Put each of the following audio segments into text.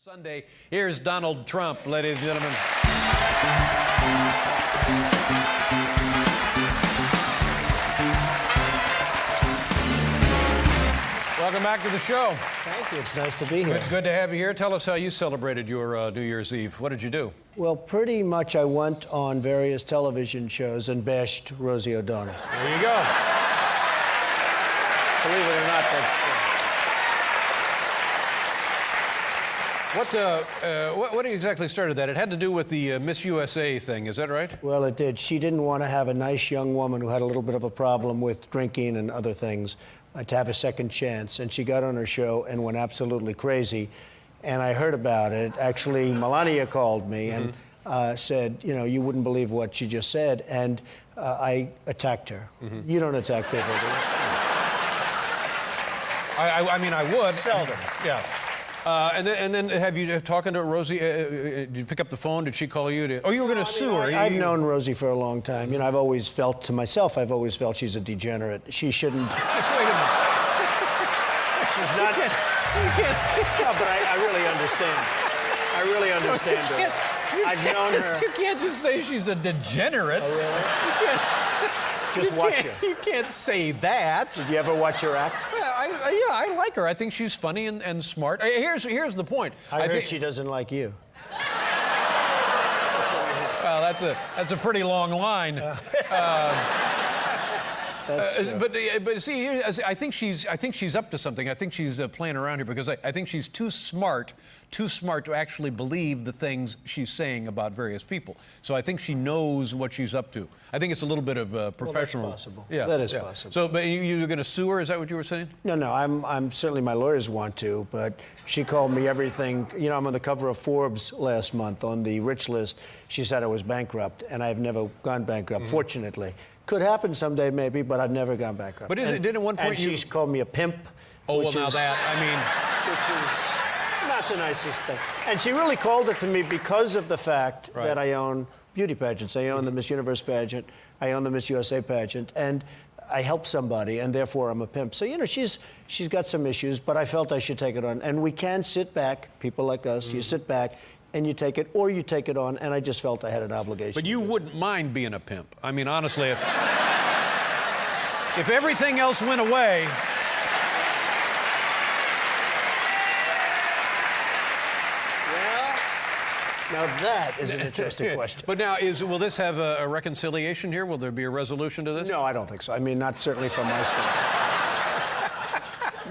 Sunday, here's Donald Trump, ladies and gentlemen. Welcome back to the show. Thank you. It's nice to be here. Good to have you here. Tell us how you celebrated your New Year's Eve. What did you do? Well, pretty much I went on various television shows and bashed Rosie O'Donnell. There you go. Believe it or not, that's true. What exactly started that? It had to do with the Miss USA thing, is that right? Well, it did. She didn't want to have a nice young woman who had a little bit of a problem with drinking and other things to have a second chance. And she got on her show and went absolutely crazy. And I heard about it. Actually, Melania called me and said, you know, you wouldn't believe what she just said. And I attacked her. You don't attack people, do you? I mean, I would. Seldom. Yeah. And then have you talking to Rosie? Did you pick up the phone? Did she call you? You were going to sue her. I've known Rosie for a long time. You know, I've always felt to myself, she's a degenerate. She shouldn't. Wait a minute. She's not. You can't say No, but I really understand. I really understand her. I've known her. You can't just say she's a degenerate. Oh, really? You can't. Just watch her. You can't say that. Did you ever watch her act? I like her. I think she's funny and smart. Here's the point. I heard she doesn't like you. Well, that's a pretty long line. But see, I think she's up to something. I think she's playing around here because I think she's too smart to actually believe the things she's saying about various people. So I think she knows what she's up to. I think it's a little bit of professional. Well, that's possible. Yeah, that is possible. So, but you're going to sue her? Is that what you were saying? No. I'm certainly, my lawyers want to, but she called me everything. You know, I'm on the cover of Forbes last month on the rich list. She said I was bankrupt, and I've never gone bankrupt, fortunately. Could happen someday, maybe, but I've never gone bankrupt. But didn't at one point and she's called me a pimp. Oh, well, now that, I mean... Which is not the nicest thing. And she really called it to me because of the fact that I own beauty pageants. I own the Miss Universe pageant. I own the Miss USA pageant. And I help somebody, and therefore I'm a pimp. So, you know, she's got some issues, but I felt I should take it on. And we can sit back, people like us, you sit back, and you take it, or you take it on, and I just felt I had an obligation. But you wouldn't mind being a pimp. I mean, honestly, if everything else went away... Well, now that is an interesting question. But now, will this have a reconciliation here? Will there be a resolution to this? No, I don't think so. I mean, not certainly from my standpoint.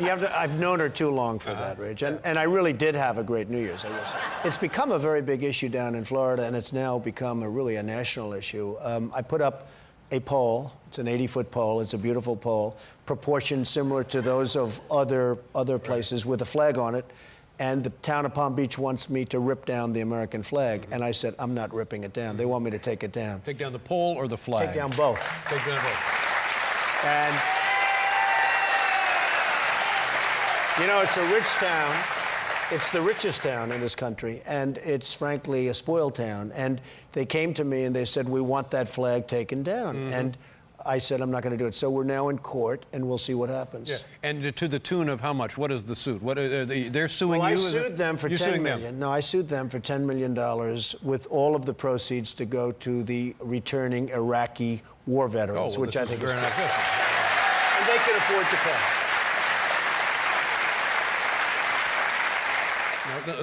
I've known her too long for that, Rich. And I really did have a great New Year's, I will say. It's become a very big issue down in Florida, and it's now become really a national issue. I put up a pole. It's an 80-foot pole. It's a beautiful pole, proportioned similar to those of other places with a flag on it. And the town of Palm Beach wants me to rip down the American flag. And I said, I'm not ripping it down. They want me to take it down. Take down the pole or the flag? Take down both. Take down both. And... you know, it's a rich town. It's the richest town in this country, and it's frankly a spoiled town. And they came to me and they said, we want that flag taken down. And I said, I'm not going to do it. So we're now in court, and we'll see what happens. Yeah. And to the tune of how much? What is the suit? What they're suing well, you? I sued them for $10 million. No, I sued them for $10 million with all of the proceeds to go to the returning Iraqi war veterans, which I think is good. And they can afford to pay.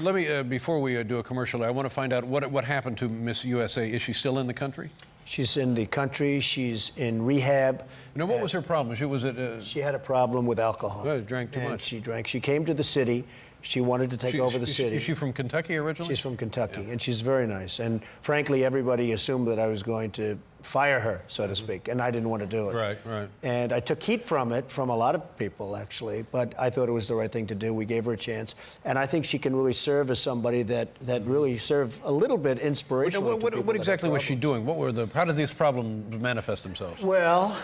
Let me, before we do a commercial, I want to find out what happened to Miss USA. Is she still in the country? She's in the country. She's in rehab. Now, what was her problem? She had a problem with alcohol. Well, drank too much. She drank. She came to the city. She wanted to take over the city. Is she from Kentucky originally? She's from Kentucky, and she's very nice. And frankly, everybody assumed that I was going to fire her, so to speak, and I didn't want to do it. Right. And I took heat from it, from a lot of people, actually, but I thought it was the right thing to do. We gave her a chance, and I think she can really serve as somebody that really served a little bit inspirational. What exactly was she doing? How did these problems manifest themselves? Well,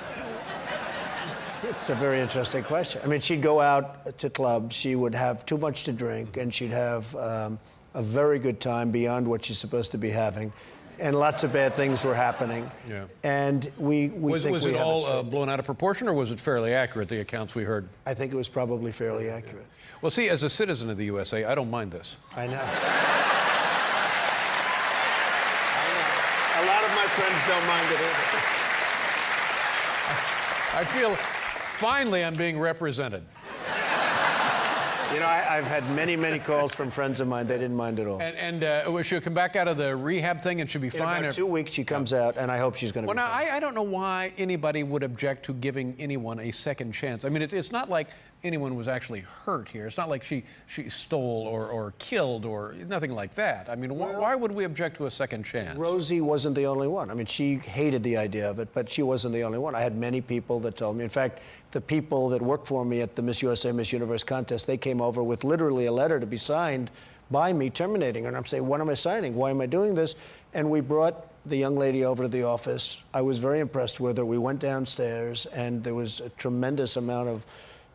it's a very interesting question. I mean, she'd go out to clubs, she would have too much to drink, and she'd have a very good time beyond what she's supposed to be having. and lots of bad things were happening. Yeah. And we Was think it we have all blown out of proportion, or was it fairly accurate, the accounts we heard? I think it was probably fairly accurate. Well, see, as a citizen of the USA, I don't mind this. I know. A lot of my friends don't mind it either. I feel finally I'm being represented. You know, I've had many, many calls from friends of mine. They didn't mind at all. And she'll come back out of the rehab thing and she'll be In fine. about 2 weeks, she comes out, and I hope she's going to Well, be now, fine. I don't know why anybody would object to giving anyone a second chance. I mean, it's not like anyone was actually hurt here. It's not like she stole or killed or nothing like that. I mean, why would we object to a second chance? Rosie wasn't the only one. I mean, she hated the idea of it, but she wasn't the only one. I had many people that told me. In fact, the people that worked for me at the Miss USA, Miss Universe contest, they came over with literally a letter to be signed by me terminating her. And I'm saying, what am I signing? Why am I doing this? And we brought the young lady over to the office. I was very impressed with her. We went downstairs, and there was a tremendous amount of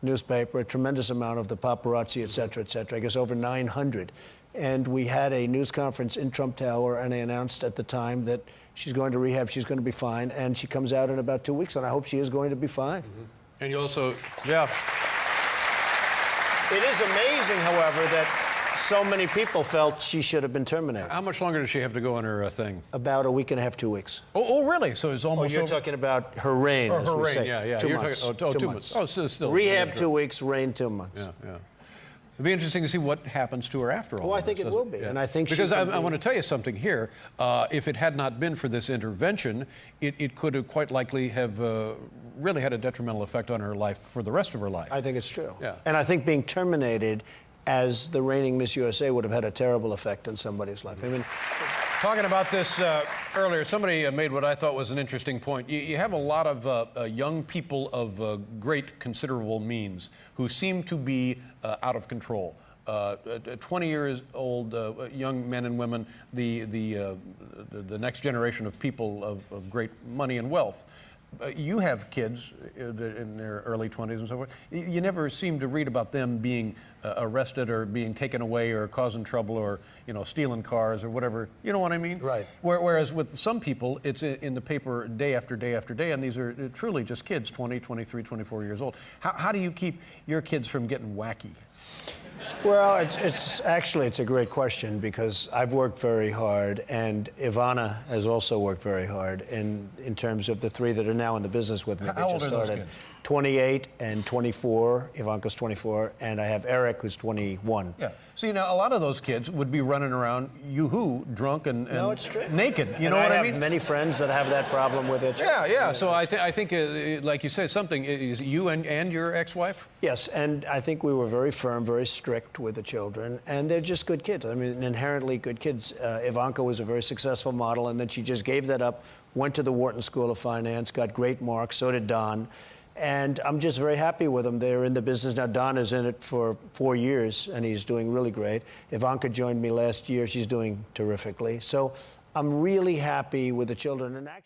newspaper, a tremendous amount of the paparazzi, et cetera, I guess over 900. And we had a news conference in Trump Tower, and I announced at the time that she's going to rehab, she's going to be fine, and she comes out in about 2 weeks, and I hope she is going to be fine. Mm-hmm. And you also, yeah. It is amazing, however, that so many people felt she should have been terminated. How much longer does she have to go on her thing? About a week and a half, 2 weeks. Oh, really? So it's almost You're over? talking about her reign, Or as her we reign, say. yeah. 2 You're months. talking, 2 months. Oh, so still. Rehab yeah, 2 weeks, reign 2 months. Yeah. It'd be interesting to see what happens to her after all. Well, I of think this, it will be, yeah. and I think because she I can want to tell you something here. If it had not been for this intervention, it could have quite likely have really had a detrimental effect on her life for the rest of her life. I think it's true. Yeah. And I think being terminated as the reigning Miss USA would have had a terrible effect on somebody's life. I mean, Talking about this earlier, somebody made what I thought was an interesting point. You have a lot of young people of great considerable means who seem to be out of control. 20 years old young men and women, the next generation of people of great money and wealth. You have kids in their early 20s and so forth. You never seem to read about them being arrested or being taken away or causing trouble or, stealing cars or whatever. You know what I mean? Right. Whereas with some people, it's in the paper day after day after day, and these are truly just kids, 20, 23, 24 years old. How do you keep your kids from getting wacky? well, it's a great question because I've worked very hard, and Ivana has also worked very hard in terms of the three that are now in the business with me. How They old just are those started. kids? 28 and 24. Ivanka's 24, and I have Eric, who's 21. Yeah. See, now a lot of those kids would be running around yoo-hoo, drunk and No, it's true. naked. You And know what I have mean? many friends that have that problem with it. Yeah. So I think, like you say, something is you and your ex-wife. Yes, and I think we were very firm, very strict with the children, and they're just good kids. I mean, inherently good kids. Ivanka was a very successful model, and then she just gave that up, went to the Wharton School of Finance, got great marks, so did Don. And I'm just very happy with them. They're in the business now. Don is in it for 4 years, and he's doing really great. Ivanka joined me last year. She's doing terrifically. So I'm really happy with the children. And actually,